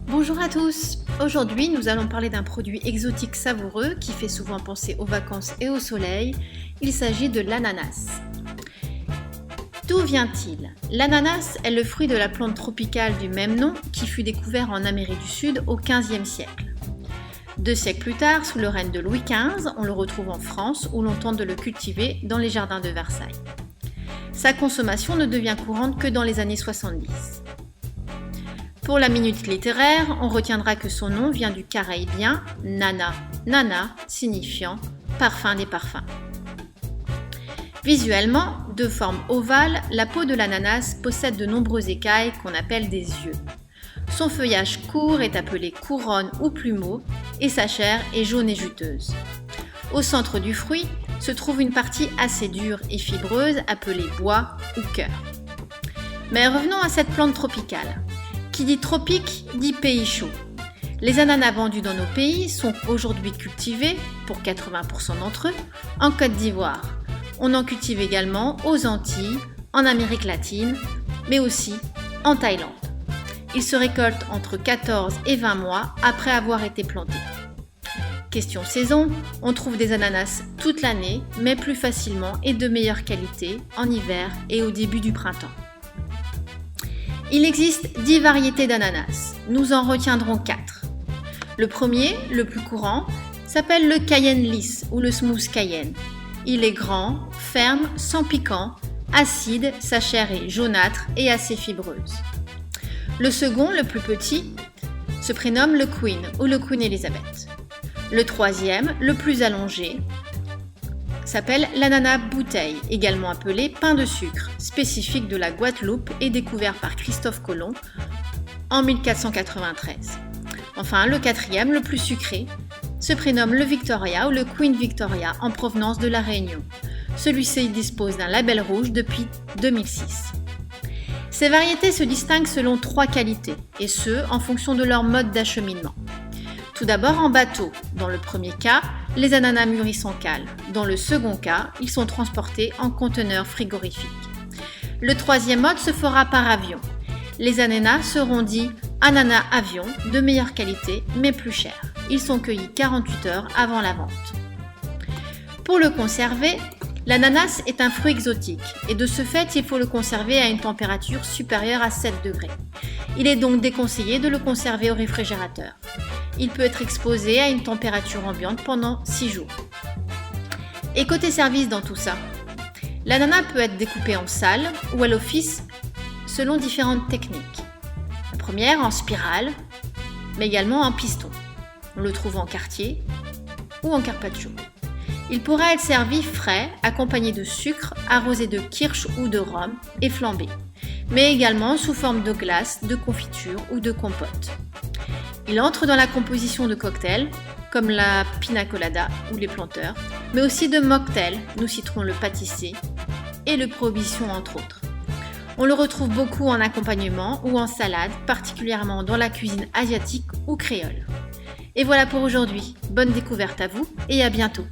Bonjour à tous. Aujourd'hui, nous allons parler d'un produit exotique savoureux qui fait souvent penser aux vacances et au soleil. Il s'agit de l'ananas. D'où vient-il? L'ananas est le fruit de la plante tropicale du même nom qui fut découvert en Amérique du Sud au XVe siècle. 2 siècles plus tard, sous le règne de Louis XV, on le retrouve en France où l'on tente de le cultiver dans les jardins de Versailles. Sa consommation ne devient courante que dans les années 70. Pour la minute littéraire, on retiendra que son nom vient du caraïbien nana, nana signifiant parfum des parfums. Visuellement, de forme ovale, la peau de l'ananas possède de nombreuses écailles qu'on appelle des yeux. Son feuillage court est appelé couronne ou plumeau et sa chair est jaune et juteuse. Au centre du fruit se trouve une partie assez dure et fibreuse appelée bois ou cœur. Mais revenons à cette plante tropicale. Qui dit tropique dit pays chaud. Les ananas vendus dans nos pays sont aujourd'hui cultivés, pour 80% d'entre eux, en Côte d'Ivoire. On en cultive également aux Antilles, en Amérique latine, mais aussi en Thaïlande. Ils se récoltent entre 14 et 20 mois après avoir été plantés. Question saison, on trouve des ananas toute l'année, mais plus facilement et de meilleure qualité en hiver et au début du printemps. Il existe 10 variétés d'ananas. Nous en retiendrons 4. Le premier, le plus courant, s'appelle le cayenne lisse ou le smooth cayenne. Il est grand, ferme, sans piquant, acide, sa chair est jaunâtre et assez fibreuse. Le second, le plus petit, se prénomme le Queen ou le Queen Elizabeth. Le troisième, le plus allongé, s'appelle l'ananas bouteille, également appelé pain de sucre, spécifique de la Guadeloupe et découvert par Christophe Colomb en 1493. Enfin, le quatrième, le plus sucré, se prénomme le Victoria ou le Queen Victoria en provenance de la Réunion. Celui-ci dispose d'un label rouge depuis 2006. Ces variétés se distinguent selon 3 qualités, et ce, en fonction de leur mode d'acheminement. Tout d'abord en bateau. Dans le premier cas, les ananas mûrissent en cale. Dans le second cas, ils sont transportés en conteneurs frigorifiques. Le troisième mode se fera par avion. Les ananas seront dits ananas avion, de meilleure qualité mais plus chers. Ils sont cueillis 48 heures avant la vente. Pour le conserver, l'ananas est un fruit exotique et de ce fait, il faut le conserver à une température supérieure à 7 degrés. Il est donc déconseillé de le conserver au réfrigérateur. Il peut être exposé à une température ambiante pendant 6 jours. Et côté service dans tout ça, l'ananas peut être découpé en salles ou à l'office selon différentes techniques. La première en spirale, mais également en piston. On le trouve en quartier ou en carpaccio. Il pourra être servi frais, accompagné de sucre, arrosé de kirsch ou de rhum et flambé, mais également sous forme de glace, de confiture ou de compote. Il entre dans la composition de cocktails, comme la pina colada ou les planteurs, mais aussi de mocktails, nous citerons le pâtissier, et le prohibition entre autres. On le retrouve beaucoup en accompagnement ou en salade, particulièrement dans la cuisine asiatique ou créole. Et voilà pour aujourd'hui. Bonne découverte à vous et à bientôt.